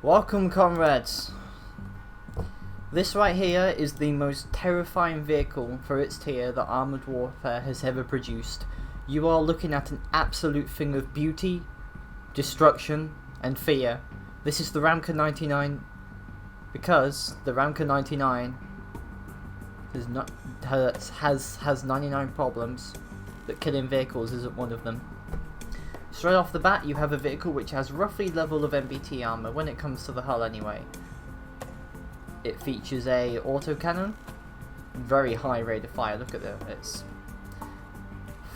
Welcome, comrades. This right here is the most terrifying vehicle for its tier that Armoured Warfare has ever produced. You are looking at an absolute thing of beauty, destruction, and fear. This is the Ramka-99, because the Ramka-99 has 99 problems, but killing vehicles isn't one of them. Straight off the bat, you have a vehicle which has roughly level of MBT armor when it comes to the hull anyway. It features a autocannon, very high rate of fire. Look at that, it's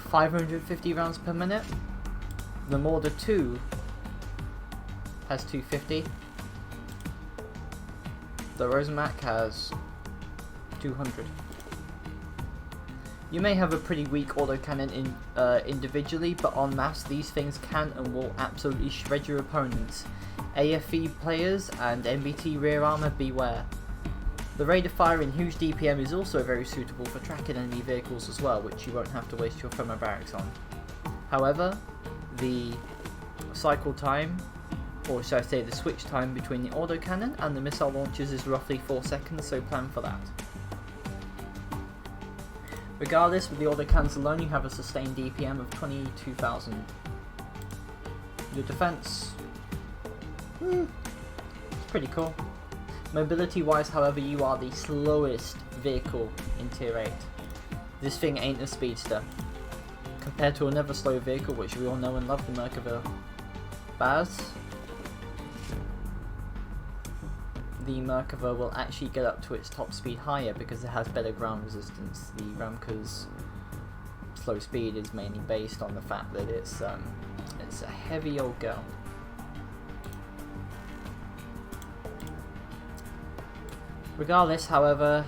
550 rounds per minute. The Mortar 2 has 250. The Rosenmac has 200. You may have a pretty weak autocannon individually, but en masse these things can and will absolutely shred your opponents. AFE players and MBT rear armor, beware. The rate of fire in huge DPM is also very suitable for tracking enemy vehicles as well, which you won't have to waste your thermal barracks on. However, the cycle time, or should I say the switch time between the autocannon and the missile launchers is roughly 4 seconds, so plan for that. Regardless, with the autocannons alone, you have a sustained DPM of 22,000. Your defense, it's pretty cool. Mobility wise, however, you are the slowest vehicle in tier 8. This thing ain't a speedster. Compared to another slow vehicle which we all know and love, the Merkava Baz, the Merkava will actually get up to its top speed higher because it has better ground resistance. The Ramka's slow speed is mainly based on the fact that it's a heavy old girl. Regardless, however,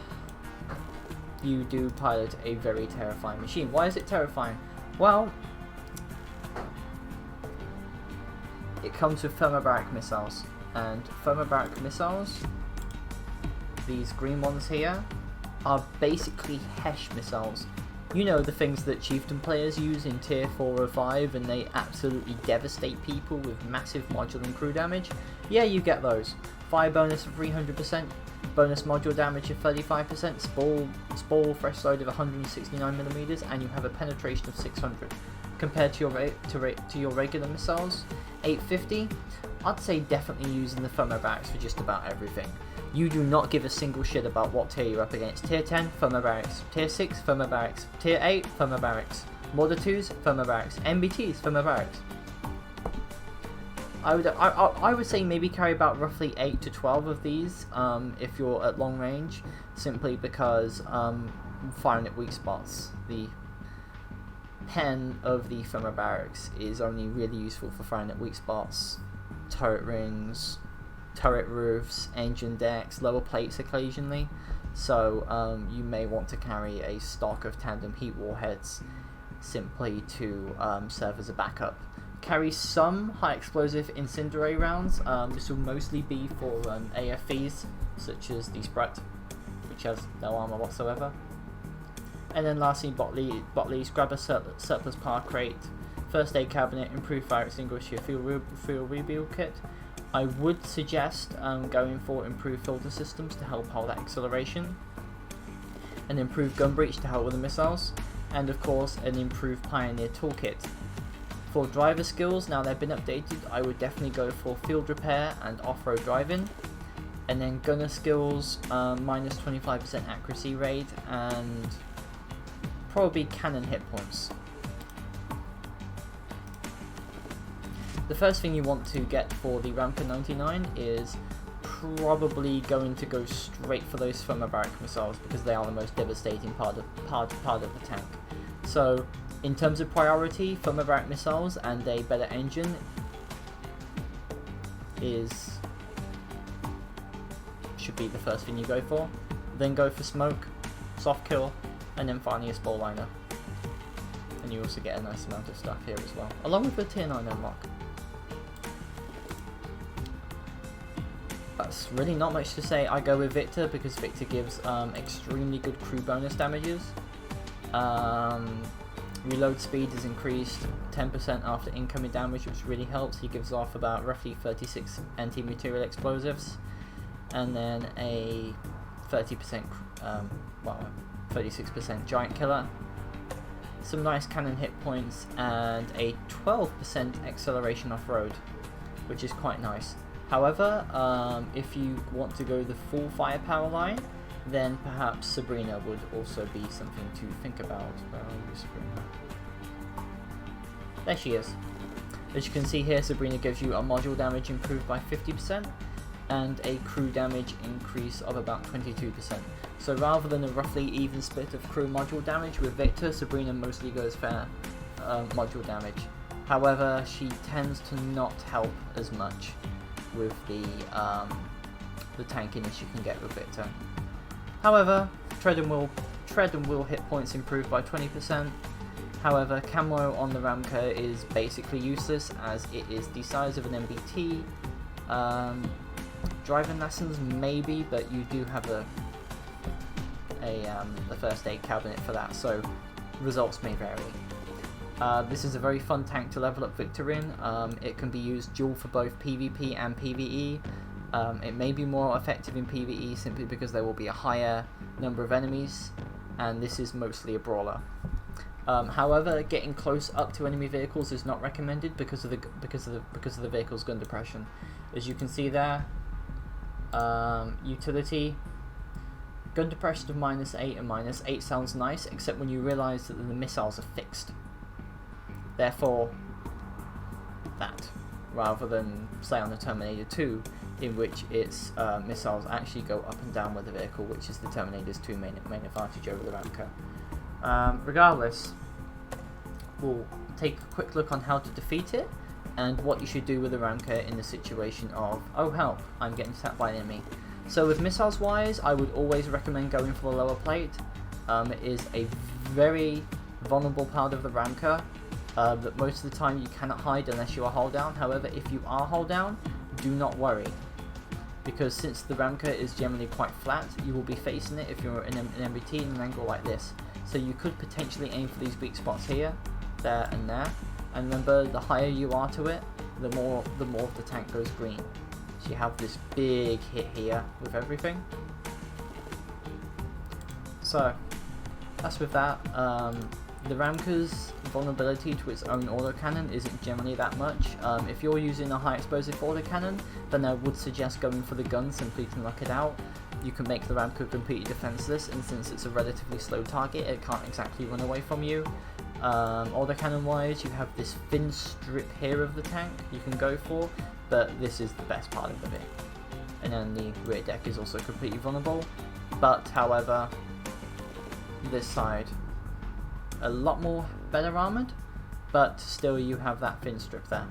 you do pilot a very terrifying machine. Why is it terrifying? Well, it comes with thermobaric missiles. And thermobaric missiles, these green ones here, are basically HESH missiles. You know, the things that Chieftain players use in tier 4 or 5 and they absolutely devastate people with massive module and crew damage? Yeah, you get those. Fire bonus of 300%, bonus module damage of 35%, spall fresh load of 169mm, and you have a penetration of 600. Compared to your regular missiles, 850, I'd say definitely using the thermobarics for just about everything. You do not give a single shit about what tier you're up against. Tier 10, thermobarics. Tier 6, thermobarics. Tier 8, thermobarics. Mortar 2s, thermobarics. MBTs, thermobarics. I would say maybe carry about roughly 8 to 12 of these if you're at long range, simply because firing at weak spots. The pen of the thermobarics is only really useful for firing at weak spots, turret rings, turret roofs, engine decks, lower plates occasionally, so you may want to carry a stock of tandem heat warheads simply to serve as a backup. Carry some high explosive incendiary rounds. This will mostly be for AFEs such as the Sprite, which has no armor whatsoever. And then lastly, bot least, grab a surplus power crate, first aid cabinet, improved fire extinguisher, fuel rebuild kit. I would suggest going for improved filter systems to help hold that acceleration, an improved gun breech to help with the missiles, and of course an improved Pioneer toolkit. For driver skills, now they've been updated, I would definitely go for field repair and off-road driving. And then gunner skills, minus 25% accuracy rate, and probably cannon hit points. The first thing you want to get for the Ramka-99 is probably going to go straight for those thermobaric missiles because they are the most devastating part of the tank. So, in terms of priority, thermobaric missiles and a better engine should be the first thing you go for. Then go for smoke, soft kill, and then finally a spall liner. And you also get a nice amount of stuff here as well, along with the tier 9 unlock. That's really not much to say. I go with Victor because Victor gives extremely good crew bonus damages. Reload speed is increased 10% after incoming damage, which really helps. He gives off about roughly 36 anti-material explosives, and then a 30%, 36% giant killer. Some nice cannon hit points, and a 12% acceleration off-road, which is quite nice. However, if you want to go the full firepower line, then perhaps Sabrina would also be something to think about. Where are you, Sabrina? There she is. As you can see here, Sabrina gives you a module damage improved by 50% and a crew damage increase of about 22%. So rather than a roughly even split of crew module damage with Victor, Sabrina mostly goes for module damage. However, she tends to not help as much with the tankiness you can get with Victor. However, tread and wheel hit points improved by 20%. However, camo on the Ramka is basically useless as it is the size of an MBT. Driving lessons maybe, but you do have the first aid cabinet for that, so results may vary. This is a very fun tank to level up Victor in. It can be used dual for both PvP and PvE. It may be more effective in PvE simply because there will be a higher number of enemies, and this is mostly a brawler. However, getting close up to enemy vehicles is not recommended because of the vehicle's gun depression. As you can see there, utility, gun depression of -8 and -8 sounds nice, except when you realise that the missiles are fixed. Therefore, that, rather than say on the Terminator 2, in which its missiles actually go up and down with the vehicle, which is the Terminator's 2 main advantage over the Ramka. Regardless, we'll take a quick look on how to defeat it and what you should do with the Ramka in the situation of, oh help, I'm getting attacked by an enemy. So with missiles wise, I would always recommend going for the lower plate. It is a very vulnerable part of the Ramka that most of the time you cannot hide unless you are hull down. However, if you are hull down, do not worry, because since the Ramka is generally quite flat, you will be facing it if you're in an MBT in an angle like this. So you could potentially aim for these weak spots here, there and there, and remember, the higher you are to it, the more of the tank goes green. So you have this big hit here with everything. So that's with that. The Ramka's vulnerability to its own autocannon isn't generally that much. If you're using a high explosive autocannon, then I would suggest going for the gun simply to knock it out. You can make the Ramka completely defenseless, and since it's a relatively slow target, it can't exactly run away from you. Autocannon wise, you have this thin strip here of the tank you can go for, but this is the best part of it. And then the rear deck is also completely vulnerable, but however, this side, a lot more better armoured, but still you have that thin strip there.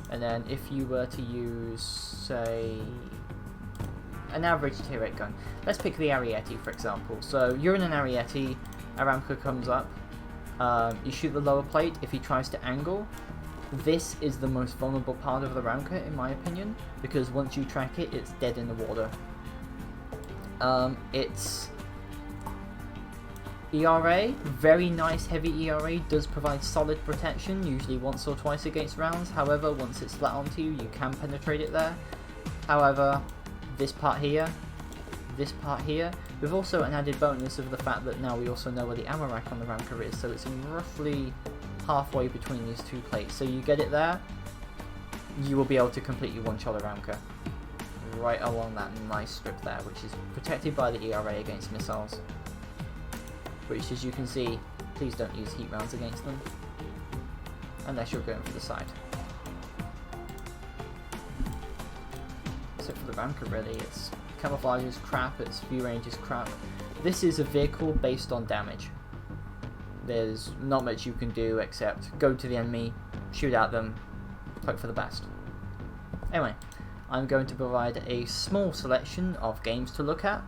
And then if you were to use, say, an average tier 8 gun, let's pick the Ariete for example. So you're in an Ariete, Ramka comes up, you shoot the lower plate. If he tries to angle, this is the most vulnerable part of the Ramka in my opinion, because once you track it, it's dead in the water. Its ERA, very nice heavy ERA, does provide solid protection, usually once or twice against rounds. However, once it's flat onto you, you can penetrate it there. However, this part here, with also an added bonus of the fact that now we also know where the ammo rack on the Ramka is, so it's roughly halfway between these two plates. So you get it there, you will be able to completely one-shot a Ramka right along that nice strip there, which is protected by the ERA against missiles. Which, as you can see, please don't use heat rounds against them, unless you're going for the side. So for the Ramka really, its camouflage is crap, its view range is crap. This is a vehicle based on damage. There's not much you can do except go to the enemy, shoot at them, hope for the best. Anyway, I'm going to provide a small selection of games to look at.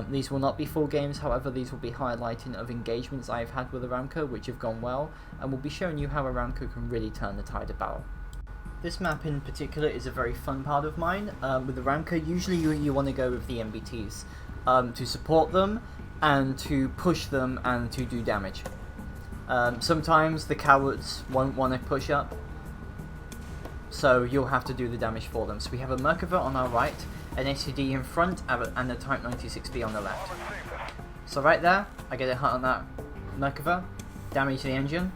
These will not be full games, however these will be highlighting of engagements I've had with the Ramka which have gone well, and will be showing you how a Ramka can really turn the tide of battle. This map in particular is a very fun part of mine. With the Ramka, usually you want to go with the MBTs to support them and to push them and to do damage. Sometimes the cowards won't want to push up, so you'll have to do the damage for them. So we have a Merkava on our right, an SCD in front, and a Type 96B on the left. So right there, I get a hit on that Merkava, damage the engine.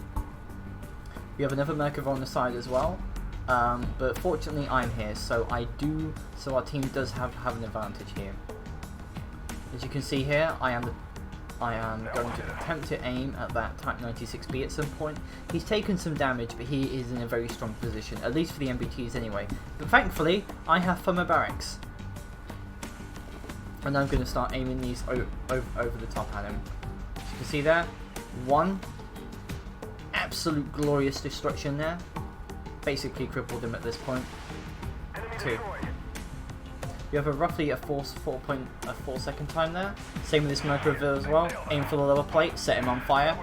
We have another Merkava on the side as well, but fortunately I'm here, so our team does have an advantage here. As you can see here, I am going to attempt to aim at that Type 96B at some point. He's taken some damage, but he is in a very strong position, at least for the MBTs anyway. But thankfully, I have Fummer Barracks. And I'm going to start aiming these over the top at him. As you can see there, one absolute glorious destruction there. Basically crippled him at this point. Two. You have roughly a 4 second time there. Same with this Merkava as well. Aim for the lower plate, set him on fire.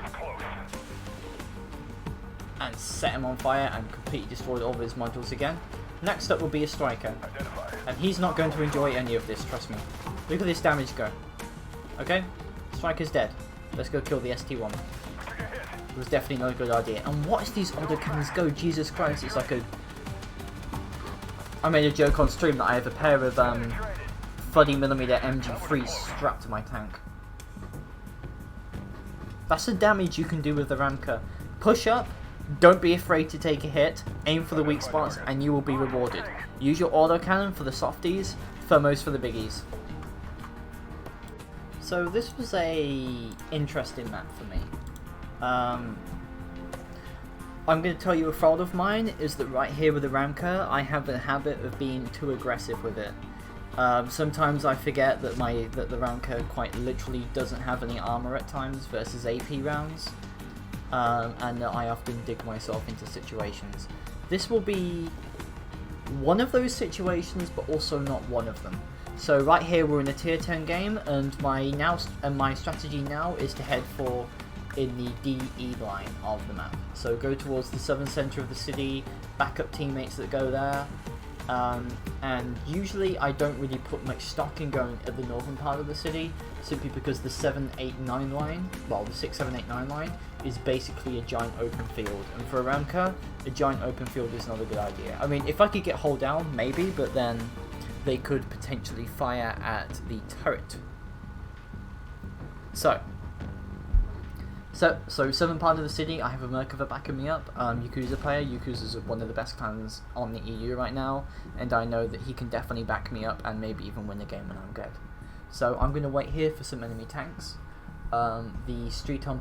And set him on fire and completely destroyed all of his modules again. Next up will be a striker. And he's not going to enjoy any of this, trust me. Look at this damage go. Okay? Striker's dead. Let's go kill the ST-1. It was definitely not a good idea. And watch these autocannons go, Jesus Christ, it's like a... I made a joke on stream that I have a pair of 30mm MG3 strapped to my tank. That's the damage you can do with the Ramka. Push up, don't be afraid to take a hit, aim for the weak spots, and you will be rewarded. Use your autocannon for the softies, thermos for the biggies. So this was a interesting map for me. I'm going to tell you a fault of mine is that right here with the Ramka, I have a habit of being too aggressive with it. Sometimes I forget that the Ramka quite literally doesn't have any armor at times versus AP rounds, and that I often dig myself into situations. This will be one of those situations, but also not one of them. So right here we're in a tier 10 game, and my strategy now is to head for in the DE line of the map. So go towards the southern center of the city, back up teammates that go there, and usually I don't really put much stock in going at the northern part of the city, simply because the 789 line, well the 6789 line, is basically a giant open field, and for a Ramka, a giant open field is not a good idea. I mean, if I could get hold down, maybe, but then they could potentially fire at the turret. So southern part of the city, I have a Merkava backing me up, Yakuza player. Yakuza is one of the best clans on the EU right now, and I know that he can definitely back me up and maybe even win the game when I'm good. So I'm going to wait here for some enemy tanks. The street I'm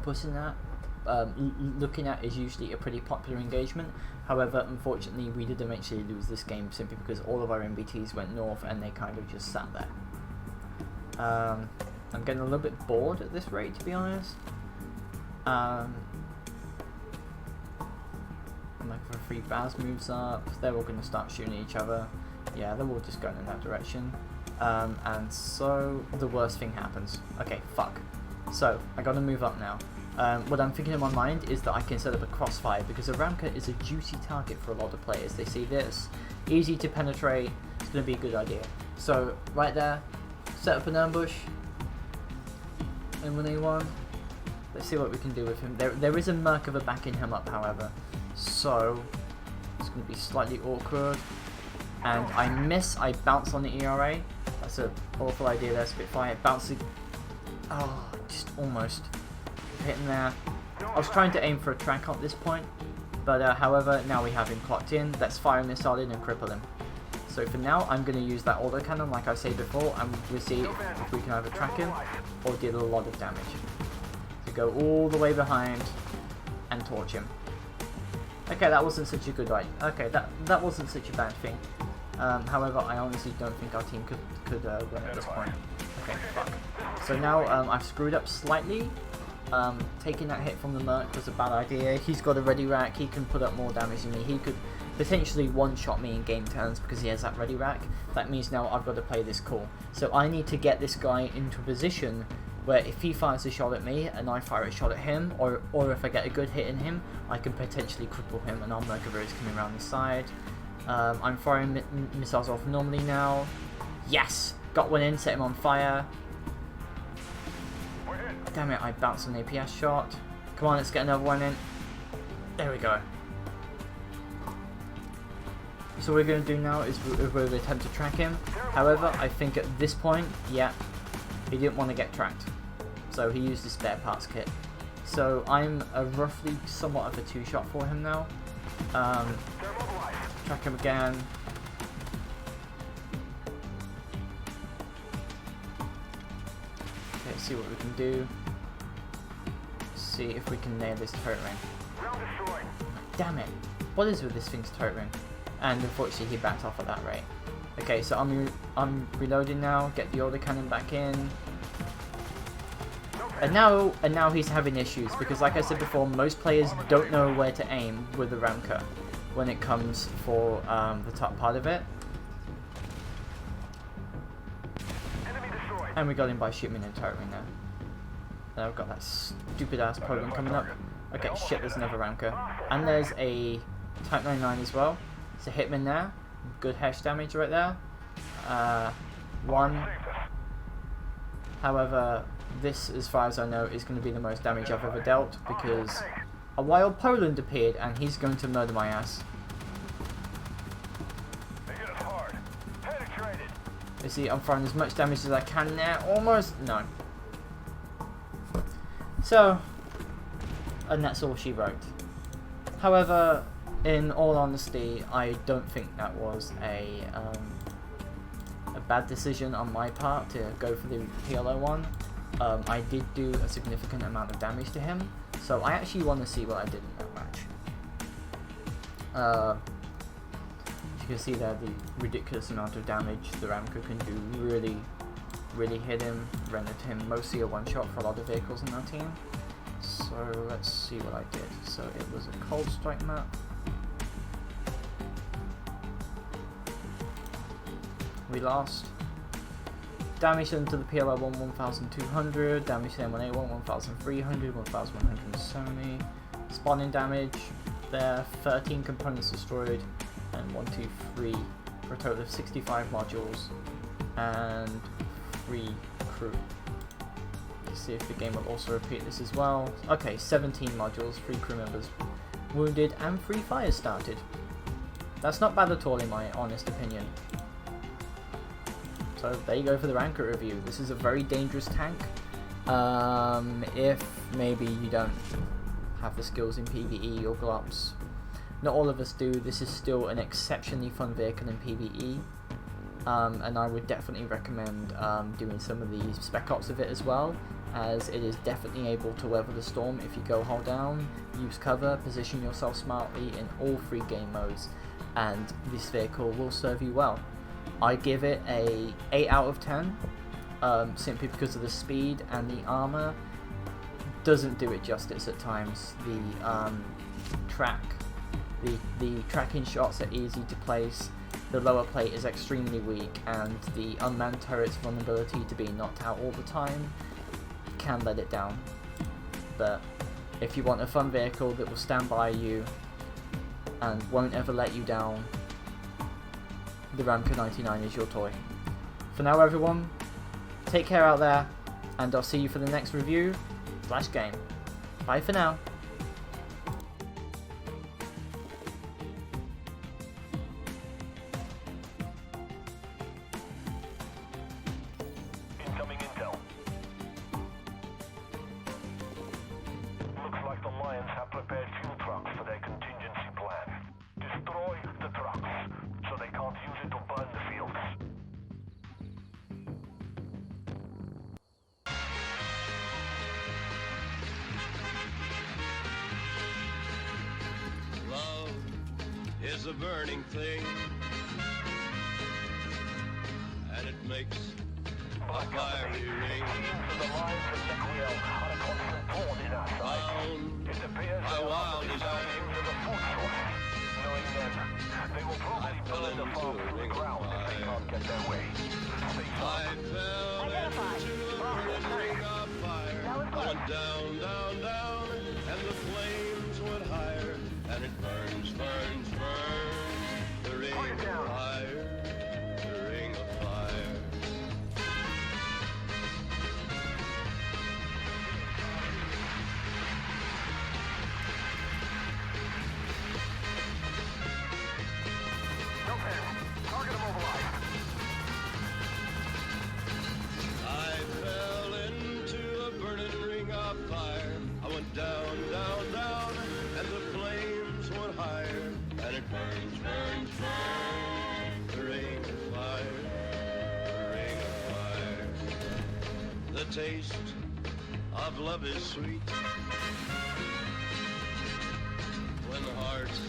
looking at is usually a pretty popular engagement. However, unfortunately, we did eventually lose this game simply because all of our MBTs went north and they kind of just sat there. I'm getting a little bit bored at this rate, to be honest. Like for 3 Baz moves up, they're all going to start shooting each other. Yeah, they're all just going in that direction. And so the worst thing happens. Okay, fuck. So I got to move up now. What I'm thinking in my mind is that I can set up a crossfire, because a Ramka is a juicy target for a lot of players. They see this, easy to penetrate, it's going to be a good idea. So right there, set up an ambush, M1A1. Let's see what we can do with him. There is a Merkava backing him up, however, so it's going to be slightly awkward. And I miss, I bounce on the ERA. That's an awful idea there, Spitfire. Bouncing, oh, just almost hitting there. I was trying to aim for a track at this point, but however, now we have him clocked in. Let's fire a missile in and cripple him. So for now, I'm going to use that autocannon like I said before, and we'll see if we can either track him or deal a lot of damage. To go all the way behind and torch him. Okay, that wasn't such a good idea. Okay, that wasn't such a bad thing. However, I honestly don't think our team could win at this point. Okay, fuck. So now I've screwed up slightly. Taking that hit from the Merc was a bad idea. He's got a ready rack. He can put up more damage than me. He could potentially one-shot me in game turns because he has that ready rack. That means now I've got to play this cool. So I need to get this guy into a position where if he fires a shot at me and I fire a shot at him, or if I get a good hit in him, I can potentially cripple him, and our Merkava is coming around the side. I'm firing missiles off normally now. Yes! Got one in, set him on fire. Damn it, I bounced an APS shot. Come on, let's get another one in. There we go. So what we're going to do now is we're attempt to track him. However, I think at this point, yeah, he didn't want to get tracked. So he used his spare parts kit. So I'm a roughly somewhat of a two-shot for him now. Track him again. Okay, let's see what we can do. See if we can nail this turret ring. Damn it! What is with this thing's turret ring? And unfortunately he backed off at that rate. Okay, so I'm reloading now, get the autocannon back in. And now he's having issues because, like I said before, most players don't know where to aim with the Ramka when it comes for the top part of it. And we got him by shooting in the turret ring now. And I've got that stupid ass program coming up. Okay, shit, there's another Ramka. And there's a Type 99 as well. It's a Hitman there. Good hash damage right there. One. However, this, as far as I know, is going to be the most damage I've ever dealt because a wild Poland appeared and he's going to murder my ass. You see, I'm throwing as much damage as I can now. Almost. No. So, and that's all she wrote. However, in all honesty, I don't think that was a bad decision on my part to go for the PLO one. I did do a significant amount of damage to him, so I actually want to see what I did in that match. As you can see there, the ridiculous amount of damage the Ramka can do really hit him, rendered him mostly a one-shot for a lot of vehicles in our team. So let's see what I did. So it was a cold strike map. We lost. Damage done to the PLO 1 1200, damage to the M1A1 1300, 1170. Spawning damage there, 13 components destroyed, and 1, 2, 3 for a total of 65 modules and 3 crew. Let's see if the game will also repeat this as well. Okay, 17 modules, 3 crew members wounded, and 3 fires started. That's not bad at all in my honest opinion. So there you go for the Ramka review. This is a very dangerous tank. If maybe you don't have the skills in PvE or Glops. Not all of us do. This is still an exceptionally fun vehicle in PvE. And I would definitely recommend doing some of the spec ops of it as well, as it is definitely able to weather the storm if you go hold down, use cover, position yourself smartly in all 3 game modes, and this vehicle will serve you well. I give it a 8 out of 10, simply because of the speed, and the armor doesn't do it justice at times. The tracking shots are easy to place, the lower plate is extremely weak, and the unmanned turret's vulnerability to being knocked out all the time can let it down. But if you want a fun vehicle that will stand by you and won't ever let you down, the Ramka-99 is your toy. For now everyone, take care out there, and I'll see you for the next review / game. Bye for now. Incoming intel. Looks like the Lions have prepared fuel trucks for their contingency plan. Destroy the trucks so they can't use it to burn the fields. Love is a burning thing, and it makes a fiery ring. The Lions and Nequiel are a constant thorn in our side. Found It appears by they are wild operating desire, to the food source. Knowing them, they will probably I fell burn the into farm a to the ring of ground if they fire. can't get their way. Stay I sharp. fell into a burning ring of fire. I went down, down, down, and the flames went higher, and it burns, burns, burns. The ring of fire, the ring of fire. taste of love is sweet. When hearts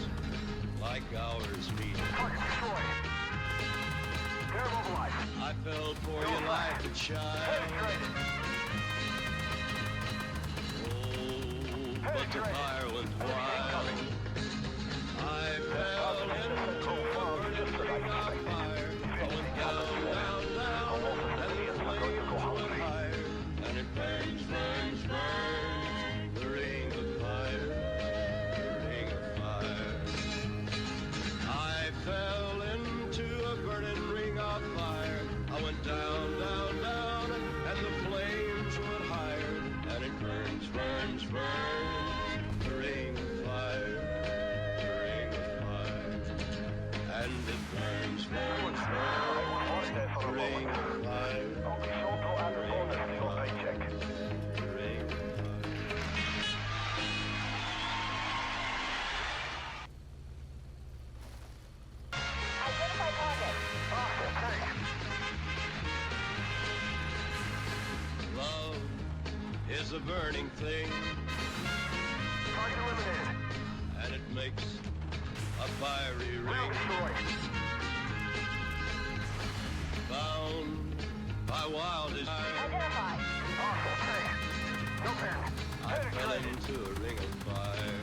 like ours meet. Target destroyed. They're mobilized. I fell for you like a child. Oh, but the fire went wild. I fell into a burning ring of fire. I went down, down, down, and the flames went higher. And it burns, burns, burns, the ring of fire, the ring of fire. I fell into a burning ring of fire. I went down, down, down, and the flames went higher. And it burns, burns, burns, the ring of fire, the ring of fire. And it burns, burns, burns, the ring of fire, I'll be sure to add a bonus to your paycheck. the ring of fire. Identify target. Love is a burning thing, Target eliminated. and it makes a fiery Rail ring. destroyed. Bound by wild desire, Identify. Awesome, thanks. No pen. I fell into a ring of fire.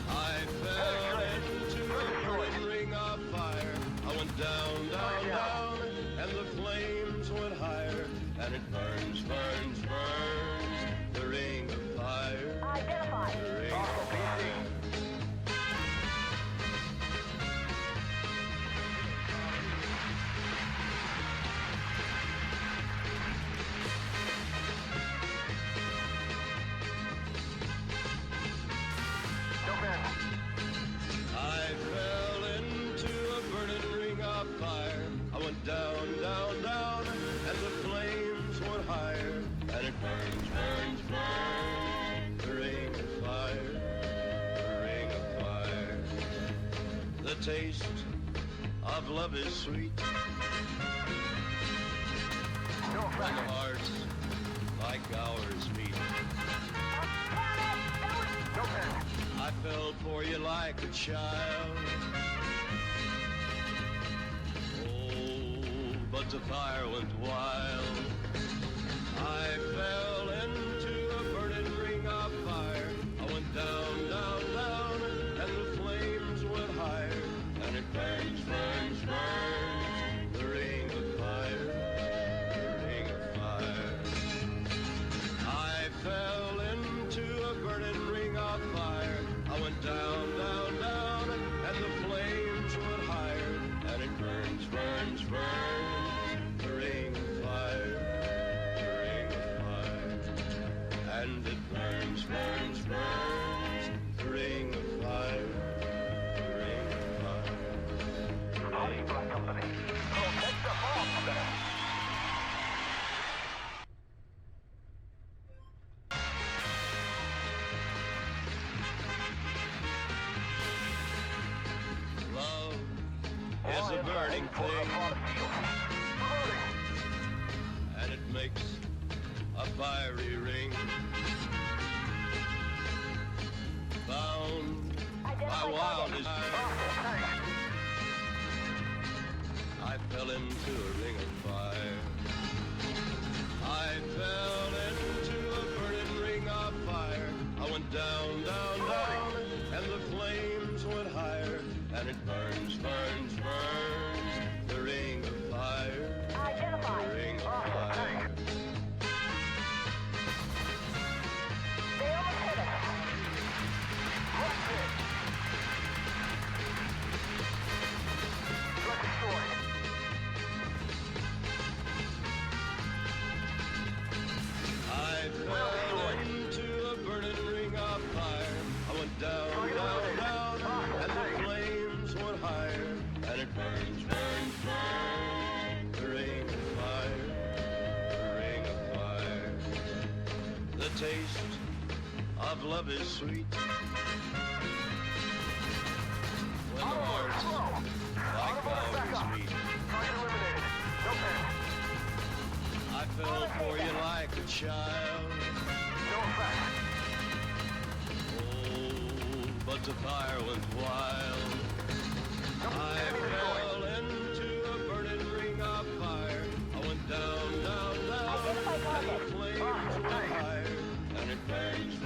I fell into a burning ring of fire. I went down, down, down, and the flames went higher. And it burns, burns, burns, the ring of fire, Identify. the ring of fire. No pen. I fell into a burning ring of fire. I went down, down, down, and the flames went higher. And it burns, burns, burns, the ring of fire, the ring of fire. The taste of love is sweet. No When effect. hearts like ours meet. No pen. I fell for you like a child. Oh, but the fire went wild. I fell into a burning ring of fire. I went down, down, down, and the flames went higher. And it burns, burns, burns, the ring of fire, the ring of fire. I fell into a burning ring of fire. I went down, down, down, and the flames went higher. And it burns, burns, burns, the ring of fire, the ring of fire. And it burns, burns, burns, the ring of fire, the ring of fire. Honey, Black Company. Protect the bomb there. Love is a burning thing, and it makes a fiery ring. Bound by wild desire, I fell into a ring of fire. I fell into a burning ring of fire. I went down, down, down, and the flames went higher. And it burns, burns, burns, the ring of fire, Identify. the ring of fire. They almost hit us. I fell into a burning ring of fire. I went down, down, down, and the flames went higher. And it burns, burns, burns, the ring of fire, the ring of fire. The taste of love is sweet. When the hearts like ours meet. I fell for you child. No effect. Oh, but the fire went wild. I fell into a burning ring of fire. I went down, down, down, Identify and target. the flames were higher, and it burns,